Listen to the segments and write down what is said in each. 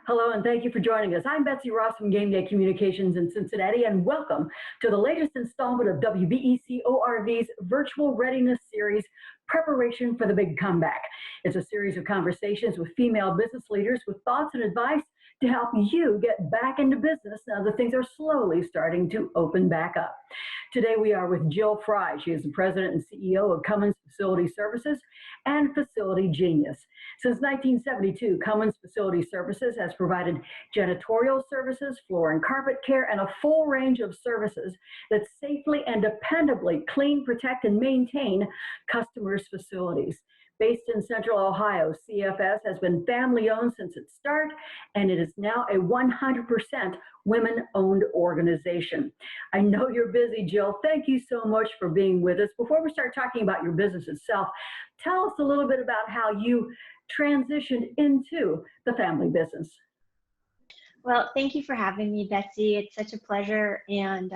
Hello, and thank you for joining us. I'm Betsy Ross from Game Day Communications in Cincinnati, and welcome to the latest installment of WBEC ORV's Virtual Readiness Series, Preparation for the Big Comeback. It's a series of conversations with female business leaders with thoughts and advice to help you get back into business now that things are slowly starting to open back up. Today we are with Jill Frey. She is the president and CEO of Cummins Facility Services and Facility Genius. Since 1972, Cummins Facility Services has provided janitorial services, floor and carpet care, and a full range of services that safely and dependably clean, protect, and maintain customers' facilities. Based in Central Ohio, CFS has been family-owned since its start, and it is now a 100% women-owned organization. I know you're busy, Jill. Thank you so much for being with us. Before we start talking about your business itself, tell us a little bit about how you transitioned into the family business. Well, thank you for having me, Betsy. It's such a pleasure. And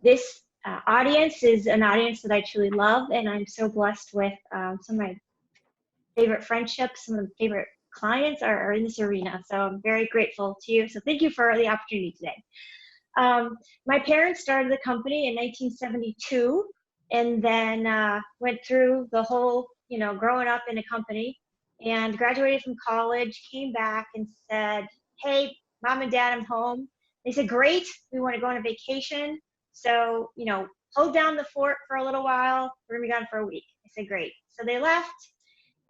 this audience is an audience that I truly love, and I'm so blessed with some of my favorite friendships. Some of the favorite clients are in this arena, so I'm very grateful to you. So thank you for the opportunity today. My parents started the company in 1972, and then went through the whole, growing up in a company, and graduated from college, came back and said, "Hey, Mom and Dad, I'm home." They said, "Great, we want to go on a vacation. So, hold down the fort for a little while. We're gonna be gone for a week." I said, "Great." So they left,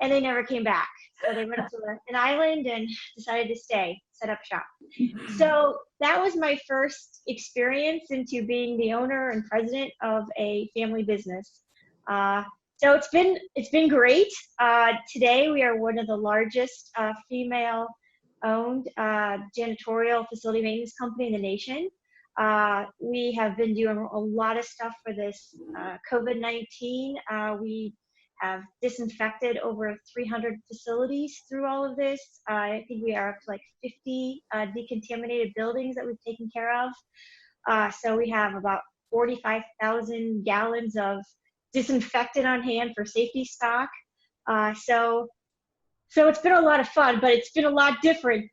and they never came back. So they went to an island and decided to stay, set up shop. So that was my first experience into being the owner and president of a family business. So it's been great. Today we are one of the largest female-owned janitorial facility maintenance company in the nation. We have been doing a lot of stuff for this COVID-19. We have disinfected over 300 facilities through all of this. I think we are up to like 50 decontaminated buildings that we've taken care of. So we have about 45,000 gallons of disinfectant on hand for safety stock. So it's been a lot of fun, but it's been a lot different,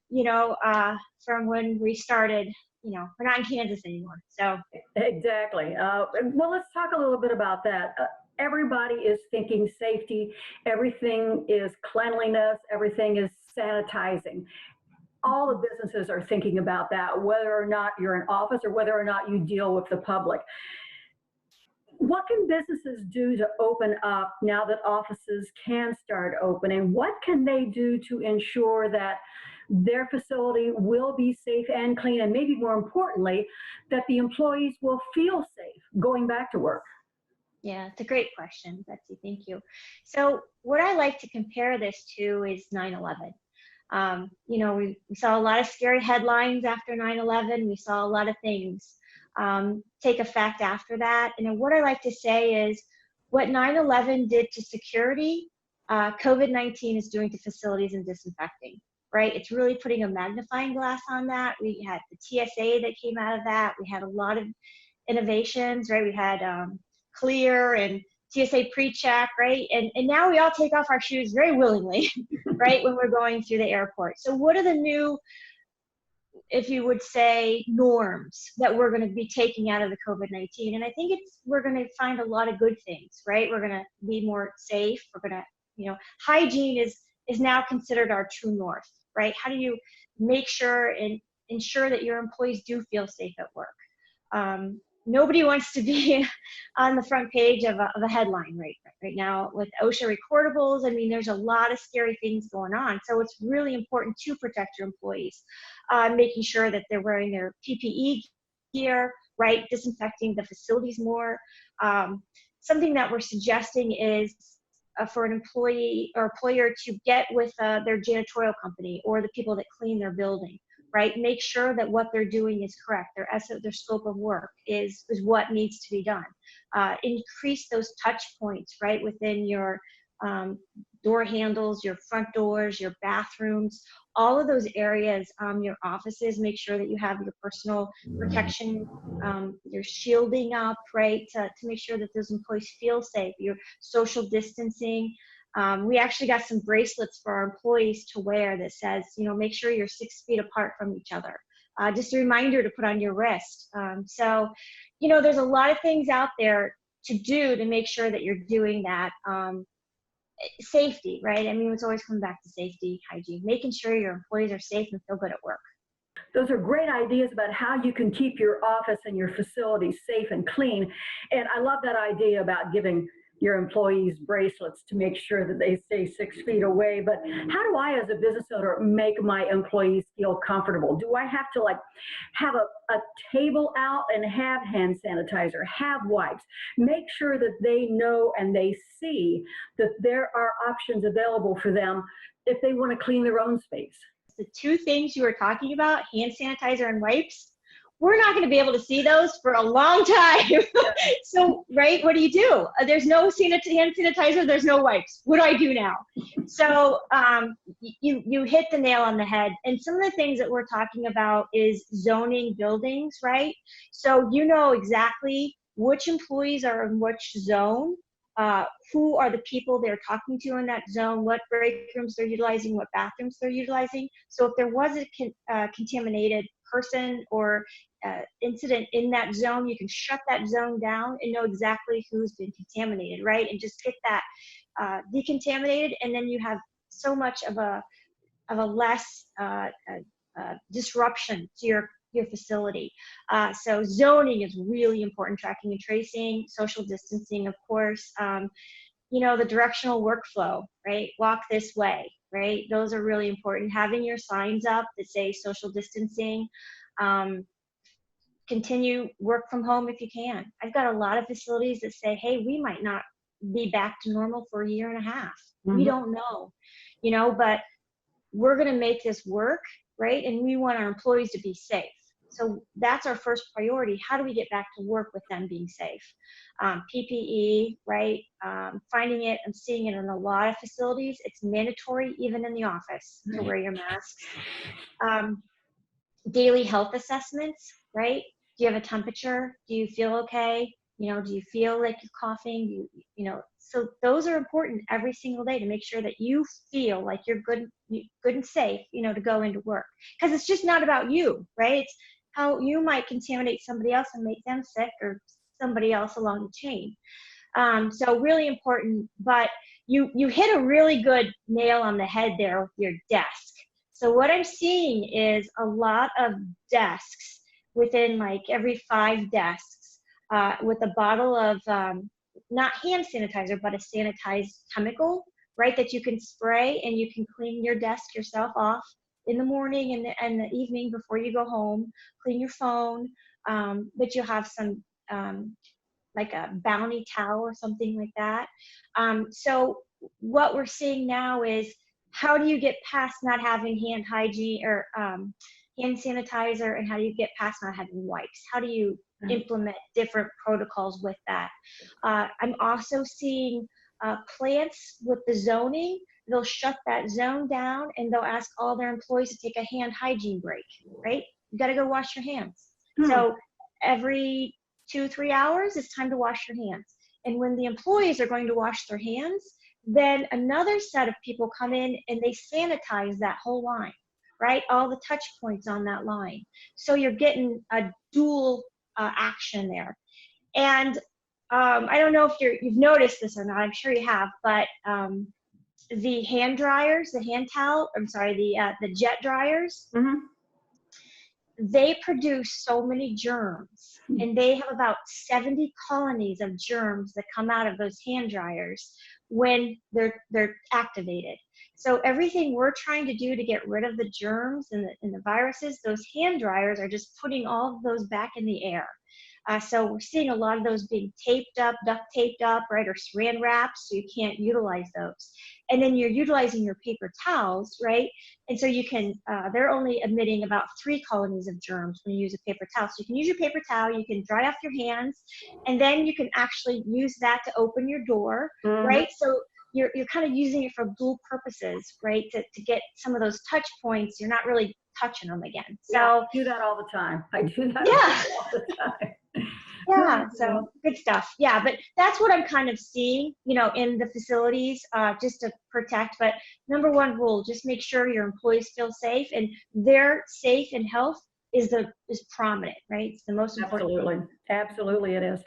from when we started. We're not in Kansas anymore. So Exactly. Well, let's talk a little bit about that. Everybody is thinking safety. Everything is cleanliness. Everything is sanitizing. All the businesses are thinking about that, whether or not you're an office or whether or not you deal with the public. What can businesses do to open up now that offices can start opening? What can they do to ensure that their facility will be safe and clean, and maybe more importantly, that the employees will feel safe going back to work? Yeah, it's a great question, Betsy. Thank you. So what I like to compare this to is 9/11. We saw a lot of scary headlines after 9/11. We saw a lot of things take effect after that. And what I like to say is what 9/11 did to security, COVID-19 is doing to facilities and disinfecting, right? It's really putting a magnifying glass on that. We had the TSA that came out of that. We had a lot of innovations, right? We had Clear and TSA pre-check, right? And now we all take off our shoes very willingly, right, when we're going through the airport. So what are the new, if you would say, norms that we're going to be taking out of the COVID-19? And I think we're going to find a lot of good things, right? We're going to be more safe. We're going to, hygiene is now considered our true north, right? How do you make sure and ensure that your employees do feel safe at work? Nobody wants to be on the front page of a headline right now with OSHA recordables. I mean, there's a lot of scary things going on. So it's really important to protect your employees, making sure that they're wearing their PPE gear, right? Disinfecting the facilities more. Something that we're suggesting is for an employee or employer to get with their janitorial company or the people that clean their building. Right? Make sure that what they're doing is correct. Their scope of work is what needs to be done. Increase those touch points, right, within your door handles, your front doors, your bathrooms, all of those areas, your offices. Make sure that you have your personal protection, your shielding up, right, to make sure that those employees feel safe. Your social distancing. We actually got some bracelets for our employees to wear that says, make sure you're 6 feet apart from each other. Just a reminder to put on your wrist. So, there's a lot of things out there to do to make sure that you're doing that. Safety, right? I mean, it's always coming back to safety, hygiene, making sure your employees are safe and feel good at work. Those are great ideas about how you can keep your office and your facilities safe and clean. And I love that idea about giving your employees bracelets to make sure that they stay 6 feet away. But how do I, as a business owner, make my employees feel comfortable? Do I have to have a table out and have hand sanitizer, have wipes, make sure that they know and they see that there are options available for them if they want to clean their own space? The two things you were talking about, hand sanitizer and wipes, we're not going to be able to see those for a long time. So, right, what do? There's no hand sanitizer, there's no wipes. What do I do now? So you hit the nail on the head. And some of the things that we're talking about is zoning buildings, right? So you know exactly which employees are in which zone, who are the people they're talking to in that zone, what break rooms they're utilizing, what bathrooms they're utilizing. So if there was a contaminated person or incident in that zone, you can shut that zone down and know exactly who's been contaminated, right? And just get that decontaminated, and then you have so much of a less disruption to your facility. So zoning is really important, tracking and tracing, social distancing, of course, the directional workflow, right? Walk this way, right? Those are really important. Having your signs up that say social distancing, continue work from home if you can. I've got a lot of facilities that say, hey, we might not be back to normal for a year and a half. Mm-hmm. We don't know, but we're going to make this work, right? And we want our employees to be safe. So that's our first priority. How do we get back to work with them being safe? PPE, right? Finding it, I'm seeing it in a lot of facilities. It's mandatory, even in the office, to wear your masks. Daily health assessments, right? Do you have a temperature? Do you feel okay? Do you feel like you're coughing? So those are important every single day to make sure that you feel like you're good and safe, to go into work. Because it's just not about you, right? It's how you might contaminate somebody else and make them sick, or somebody else along the chain. So really important, but you hit a really good nail on the head there with your desk. So what I'm seeing is a lot of desks within every 5 desks with a bottle of not hand sanitizer, but a sanitized chemical, right, that you can spray, and you can clean your desk yourself off in the morning and the evening before you go home. Clean your phone, but you have some like a Bounty towel or something like that. So what we're seeing now is, how do you get past not having hand hygiene or hand sanitizer, and how do you get past not having wipes? How do you implement different protocols with that? I'm also seeing plants with the zoning. They'll shut that zone down, and they'll ask all their employees to take a hand hygiene break, right? You got to go wash your hands. So every 2-3 hours, it's time to wash your hands. And when the employees are going to wash their hands, then another set of people come in and they sanitize that whole line, right? All the touch points on that line. So you're getting a dual action there. And I don't know if you've noticed this or not, I'm sure you have, but the hand dryers, the jet dryers, they produce so many germs, and they have about 70 colonies of germs that come out of those hand dryers when they're activated. So everything we're trying to do to get rid of the germs and the viruses, those hand dryers are just putting all of those back in the air. So we're seeing a lot of those being taped up, duct taped up, right, or saran wrapped, so you can't utilize those. And then you're utilizing your paper towels, right? And so you can, they're only emitting about 3 colonies of germs when you use a paper towel. So you can use your paper towel, you can dry off your hands, and then you can actually use that to open your door, right? So you're kind of using it for dual purposes, right? To get some of those touch points, you're not really touching them again. So I do that all the time. I do that all the time. Yeah, so good stuff. Yeah, but that's what I'm kind of seeing, in the facilities, just to protect. But number one rule, just make sure your employees feel safe, and their safe and health is prominent, right? It's the most important Absolutely. thing. Absolutely it is.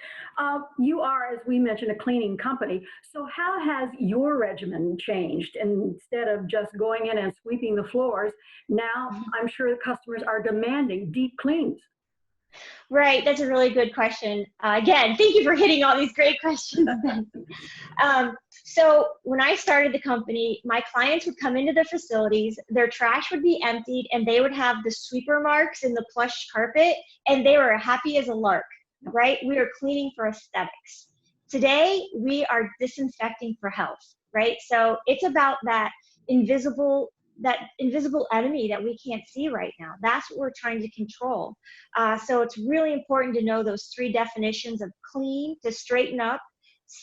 You are, as we mentioned, a cleaning company. So how has your regimen changed? Instead of just going in and sweeping the floors, now I'm sure the customers are demanding deep cleans. Right, that's a really good question. Again, thank you for hitting all these great questions, Ben. So when I started the company, my clients would come into the facilities, their trash would be emptied, and they would have the sweeper marks in the plush carpet, and they were happy as a lark, right? We were cleaning for aesthetics. Today, we are disinfecting for health, right? So it's about that invisible enemy that we can't see right now. That's what we're trying to control. So it's really important to know those three definitions of clean, to straighten up,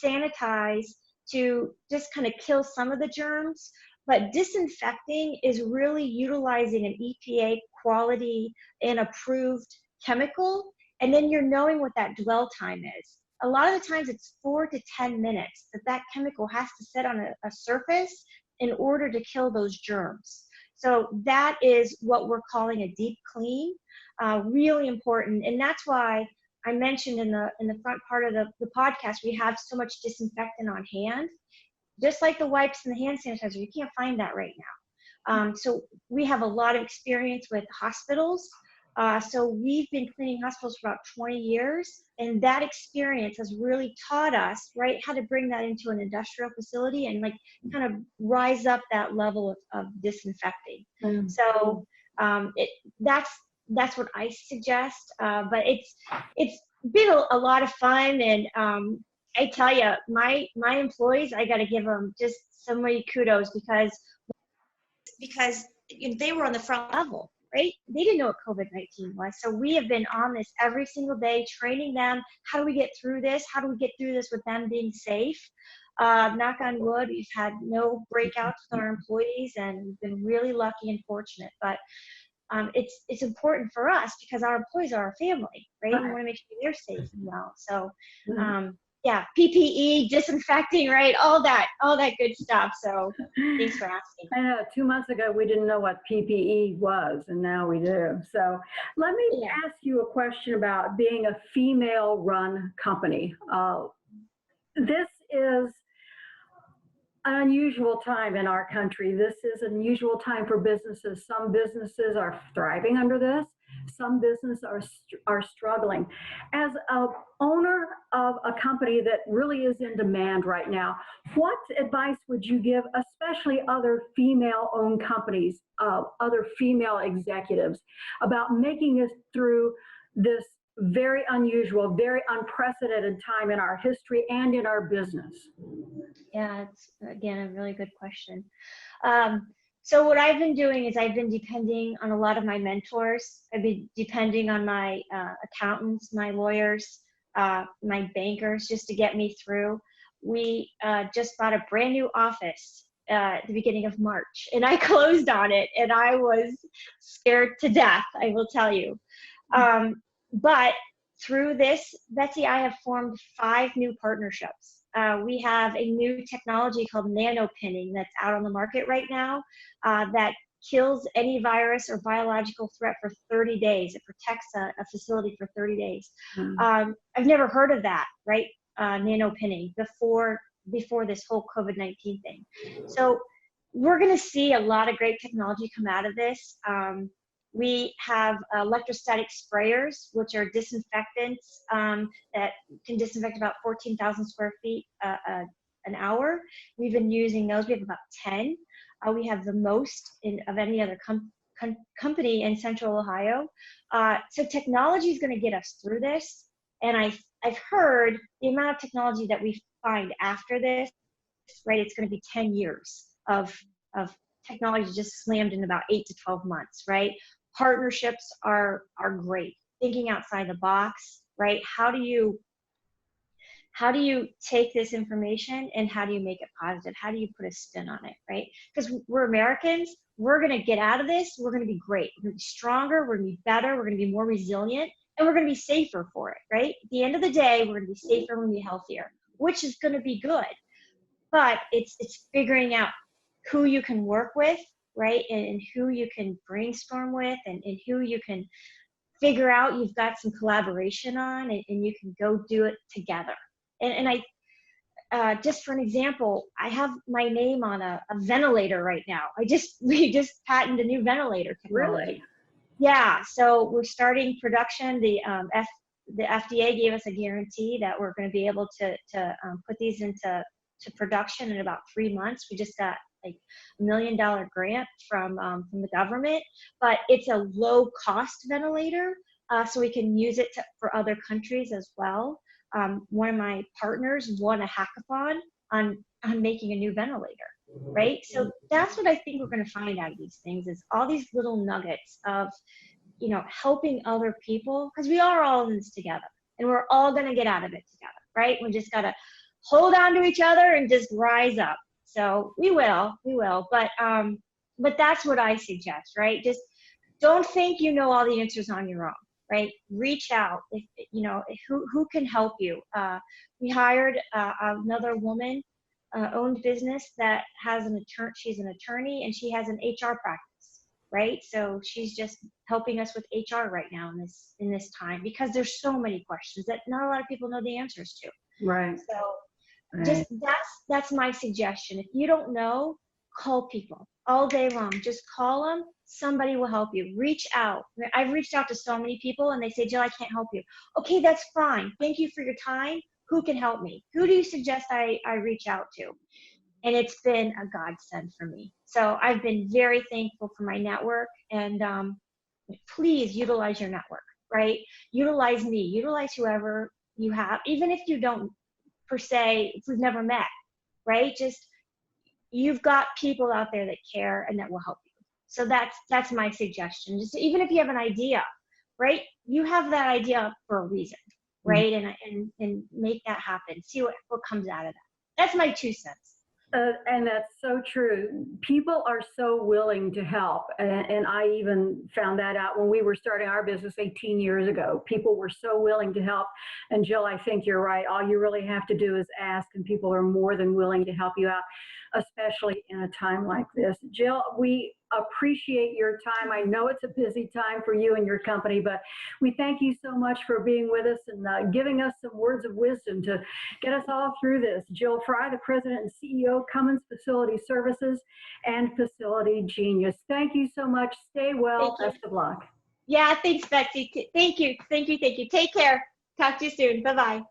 sanitize, to just kind of kill some of the germs. But disinfecting is really utilizing an EPA quality and approved chemical, and then you're knowing what that dwell time is. A lot of the times it's 4 to 10 minutes that chemical has to sit on a surface in order to kill those germs. So that is what we're calling a deep clean, really important. And that's why I mentioned in the front part of the podcast, we have so much disinfectant on hand. Just like the wipes and the hand sanitizer, you can't find that right now. So we have a lot of experience with hospitals. So we've been cleaning hospitals for about 20 years, and that experience has really taught us, right, how to bring that into an industrial facility and like kind of rise up that level of disinfecting. So that's what I suggest. But it's been a lot of fun, and I tell you, my employees, I got to give them just so many kudos because they were on the front level. Right? They didn't know what COVID-19 was. So we have been on this every single day, training them. How do we get through this? How do we get through this with them being safe? Knock on wood, we've had no breakouts with our employees, and we've been really lucky and fortunate. But it's important for us because our employees are our family, right? We want to make sure they're safe and well. So yeah, PPE, disinfecting, right? All that good stuff. So thanks for asking. I know 2 months ago, we didn't know what PPE was, and now we do. So let me ask you a question about being a female-run company. This is an unusual time in our country. This is an unusual time for businesses. Some businesses are thriving under this. Some businesses are struggling. As an owner of a company that really is in demand right now, what advice would you give, especially other female-owned companies, other female executives, about making it through this very unusual, very unprecedented time in our history and in our business? Yeah, it's, again, a really good question. So what I've been doing is I've been depending on a lot of my mentors. I've been depending on my accountants, my lawyers, my bankers, just to get me through. We just bought a brand new office at the beginning of March, and I closed on it, and I was scared to death, I will tell you. But through this, Betsy, I have formed 5 new partnerships. We have a new technology called nano pinning that's out on the market right now that kills any virus or biological threat for 30 days. It protects a facility for 30 days. I've never heard of that, right? Nano pinning before this whole COVID-19 thing. So we're going to see a lot of great technology come out of this. We have electrostatic sprayers, which are disinfectants that can disinfect about 14,000 square feet an hour. We've been using those. We have about 10. We have the most of any other company in Central Ohio. So technology is going to get us through this. And I've heard the amount of technology that we find after this, right? It's going to be 10 years of technology just slammed in about 8 to 12 months, right? Partnerships are great. Thinking outside the box, right? How do you take this information and how do you make it positive? How do you put a spin on it, right? Because we're Americans, we're going to get out of this. We're going to be great. We're going to be stronger. We're going to be better. We're going to be more resilient and we're going to be safer for it, right? At the end of the day, we're going to be safer, we're going to be healthier, which is going to be good. But it's figuring out who you can work with, right? And who you can brainstorm with, and who you can figure out you've got some collaboration on, and you can go do it together. And I, just for an example, I have my name on a ventilator right now. We just patented a new ventilator technology. Really? Yeah, so we're starting production. The FDA gave us a guarantee that we're going to be able to put these into production in about 3 months. We just got like $1 million grant from the government, but it's a low cost ventilator, so we can use it for other countries as well. One of my partners won a hackathon on making a new ventilator, right? So that's what I think we're going to find out of these things, is all these little nuggets of, you know, helping other people, because we are all in this together, and we're all going to get out of it together, right? We just got to hold on to each other and just rise up. So we will, but that's what I suggest, right? Just don't think you know all the answers on your own, right? Reach out, if you know who can help you. We hired another woman owned business that has an attorney. She's an attorney, and she has an HR practice, right? So she's just helping us with HR right now in this time, because there's so many questions that not a lot of people know the answers to. Right. So just that's my suggestion. If you don't know, call people all day long. Just call them. Somebody will help you. Reach out. I've reached out to so many people, and they say, Jill, I can't help you. Okay, that's fine. Thank you for your time. Who can help me? Who do you suggest I reach out to? And it's been a godsend for me. So I've been very thankful for my network, and please utilize your network, right? Utilize me, utilize whoever you have, even if you don't per se, if we've never met, right? Just, you've got people out there that care and that will help you. So that's my suggestion. Just even if you have an idea, right? You have that idea for a reason, right? And make that happen. See what comes out of that. That's my 2 cents. And that's so true. People are so willing to help. And I even found that out when we were starting our business 18 years ago. People were so willing to help. And Jill, I think you're right. All you really have to do is ask, and people are more than willing to help you out, especially in a time like this. Jill, we appreciate your time. I know it's a busy time for you and your company, but we thank you so much for being with us and giving us some words of wisdom to get us all through this. Jill Frey, the President and CEO, Cummins Facility Services and Facility Genius. Thank you so much. Stay well. Best of luck. Yeah, thanks, Betsy. Thank you. Take care. Talk to you soon. Bye-bye.